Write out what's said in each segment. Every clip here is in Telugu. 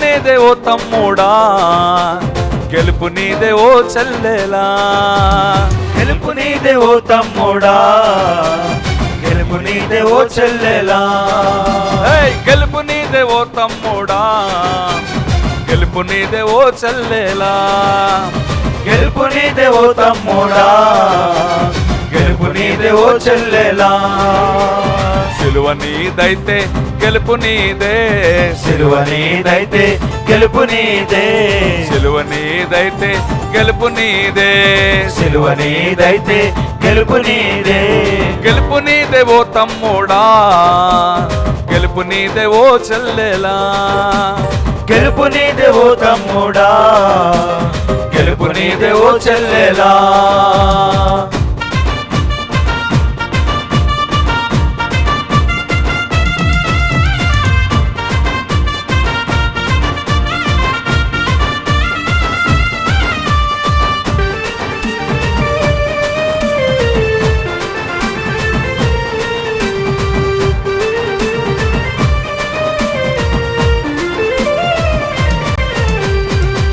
నీదే ఓ తమ్ముడా, గెలుపు నీదే ఓ చెల్లెలా. గెలుపు నీదే ఓ తమ్ముడా, గెలుపు నీదే ఓ చెల్లెలా. గెలుపు నీదే ఓ తమ్ముడా, గెలుపు నీదే ఓ చెల్లెలా. గెలుపు నీదే ఓ తమ్ముడా, గెలుపు నీదే ఓ చెల్లెలా. సిలువ నీదైతే గెలుపు నీదే, సిలువ నీదైతే గెలుపు నీదే, సిలువ నీదైతే గెలుపు నీదే, సిలువ నీదైతే గెలుపు నీదే. గెలుపు నీదే ఓ తమ్ముడా, గెలుపు నీదే ఓ చెల్లెలా. గెలుపు నీదే ఓ తమ్ముడా, గెలుపు నీదే ఓ చెల్లెలా.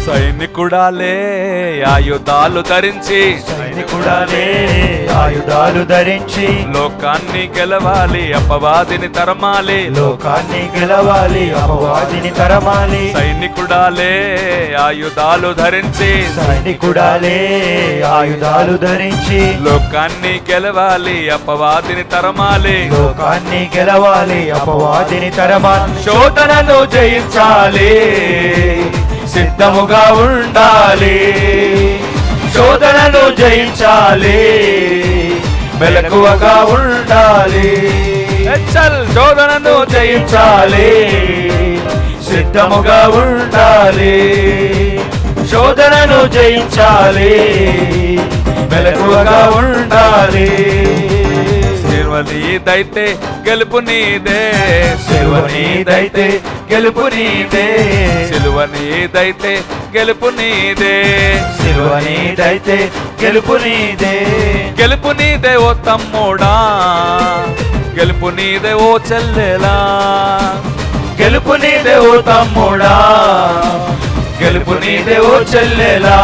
సైనికుడాలే ఆయుధాలు ధరించి, సైనికుడాలే ఆయుధాలు ధరించి, లోకాన్ని గెలవాలి అపవాదిని తరమాలి, లోకాన్ని గెలవాలి అపవాదిని తరమాలి. సైనికుడాలే ఆయుధాలు ధరించి, సైనికుడాలే ఆయుధాలు ధరించి, లోకాన్ని గెలవాలి అపవాదిని తరమాలి, లోకాన్ని గెలవాలి అపవాదిని తరమాలి. శోధనను జయించాలి, సిద్ధముగా ఉండాలి. శోధనను జయించాలి, మెలకువగా ఉండాలి. శోధనను జయించాలి, సిద్ధముగా ఉండాలి. శోధనను జయించాలి, మెలకువగా ఉండాలి. సిలువ నీదైతే గెలుపు నీదే, సిలువ నీదైతే గెలుపు నీదే, సిలువ నీదైతే గెలుపు నీదే, సిలువ నీదైతే గెలుపు నీదే. గెలుపు నీదే ఓ తమ్ముడా, గెలుపు నీదే ఓ చెల్లెలా. గెలుపు నీదే ఓ తమ్ముడా, గెలుపు నీదే ఓ చెల్లెలా.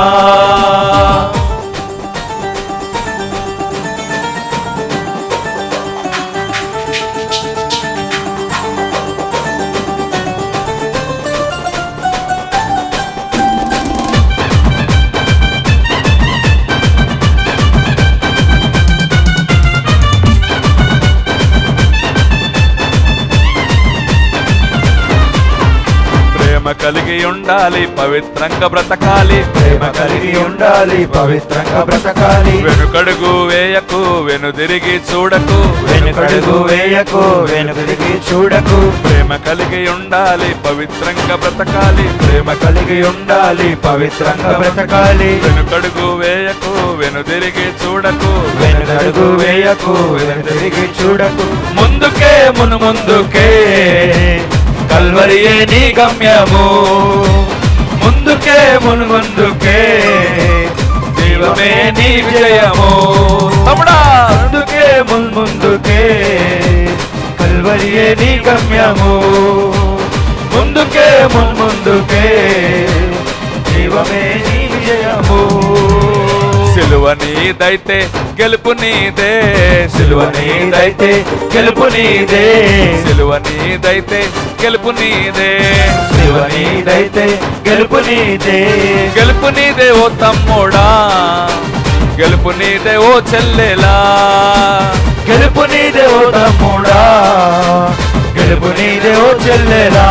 ప్రేమ కలిగి ఉండాలి పవిత్రంగా బ్రతకాలి, ప్రేమ కలిగి ఉండాలి పవిత్రంగా బ్రతకాలి. వెనుకడుగు వేయకు వెనుదిరిగి చూడకు, వెనుకడుగు వేయకు వెనుదిరిగి చూడకు. ప్రేమ కలిగి ఉండాలి పవిత్రంగా బ్రతకాలి, ప్రేమ కలిగి ఉండాలి పవిత్రంగా బ్రతకాలి. వెనుకడుగు వేయకు వెనుదిరిగి చూడకు, వెనుకడుగు వేయకు వెనుదిరిగి చూడకు. ముందుకే ముందుకే కల్వరియే నీ గమ్యము. ముందుకే ముందుకే దైవమే నీ విజయము. తమ్ముడా ముందుకే ముందుకే కల్వరియే నీ గమ్యము. ముందుకే ముందుకే దైవమే నీ విజయము. సిలువ నీదైతే గెలుపు నీదే, సిలువ నీదైతే గెలుపు నీదే, సిలువ నీదైతే గెలుపు నీదే, సిలువ నీదైతే గెలుపు నీదే. గెలుపు నీదే ఓ తమ్ముడా, గెలుపు నీదే ఓ చెల్లెలా. గెలుపు నీదే ఓ తమ్ముడా, గెలుపు నీదే ఓ చెల్లెలా.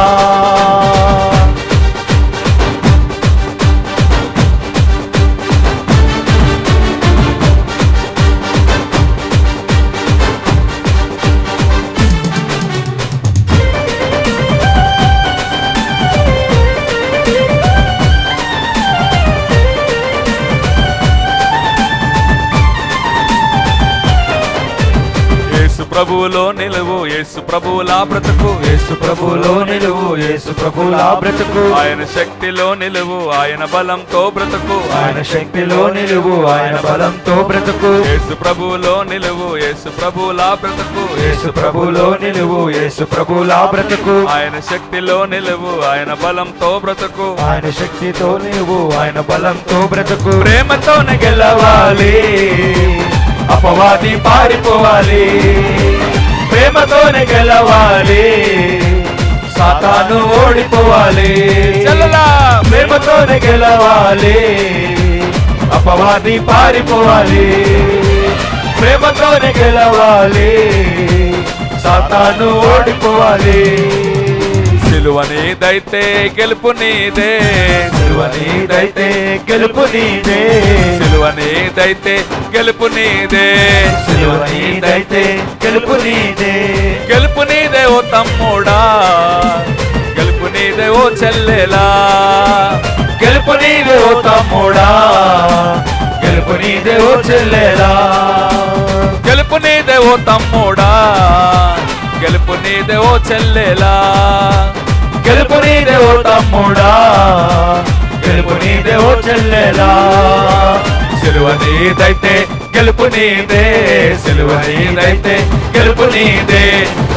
ప్రభువులో నిలువు, యేసు ప్రభువులా బ్రతుకు, యేసు ప్రభులో నిలువు, యేసు ప్రభులా బ్రతుకు. ఆయన శక్తిలో నిలువు, ఆయన బలంతో బ్రతుకు, ఆయన శక్తిలో నిలువు, ఆయన బలంతో బ్రతుకు. యేసు ప్రభువులో నిలువు, యేసు ప్రభువులా బ్రతుకు, యేసు ప్రభులో నిలువు, యేసు ప్రభులా బ్రతుకు. ఆయన శక్తిలో నిలువు, ఆయన బలంతో బ్రతుకు, ఆయన శక్తితో నిలువు, ఆయన బలంతో బ్రతుకు. ప్రేమతోనే గెలవాలి, అపవాది పారిపోవాలి. ప్రేమతోనే గెలవాలి, సాతాను ఓడిపోవాలి. చల్లలా ప్రేమతోనే గెలవాలి, అపవాది పారిపోవాలి. ప్రేమతోనే గెలవాలి, సాతాను ఓడిపోవాలి. సిలువ నీదైతే గెలుపు నీదే, సిలువ నీదైతే గెలుపు నీదే, సిలువ నీదైతే గెలుపు నీదే, సిలువ నీదైతే గెలుపు నీదే. గెలుపు నీదే ఓ తమ్ముడా, గెలుపు నీదే ఓ చెల్లెలా, గెలుపు నీదే ఓ తమ్ముడా, గెలుపు నీదే ఓ చెల్లెలా. గెలుపు నీదే ఓ తమ్ముడా, గెలుపు నీదే ఓ చెల్లెలా, గెలుపు నీదే ఓ తమ్ముడా, గెలుపు నీదే ఓ చెల్లెలా. సిలువ నీదైతే గెలుపు నీదే, సిలువ నీదైతే గెలుపు నీదే,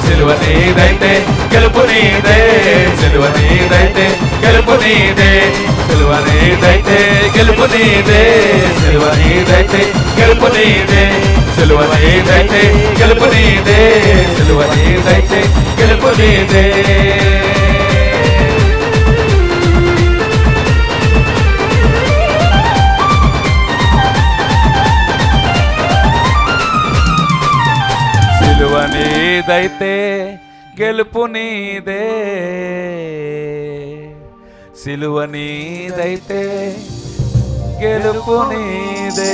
సిలువ నీదైతే గెలుపు నీదే, సిలువ నీదైతే గెలుపు నీదే, సిలువ నీదైతే గెలుపు నీదే, సిలువ నీదైతే గెలుపు నీదే, సిలువ నీదైతే గెలుపు నీదే, సిలువ నీదైతే గెలుపు నీదే. సిలువ నీదైతే గెలుపు నీదే, సిలువ నీదైతే గెలుపు నీదే.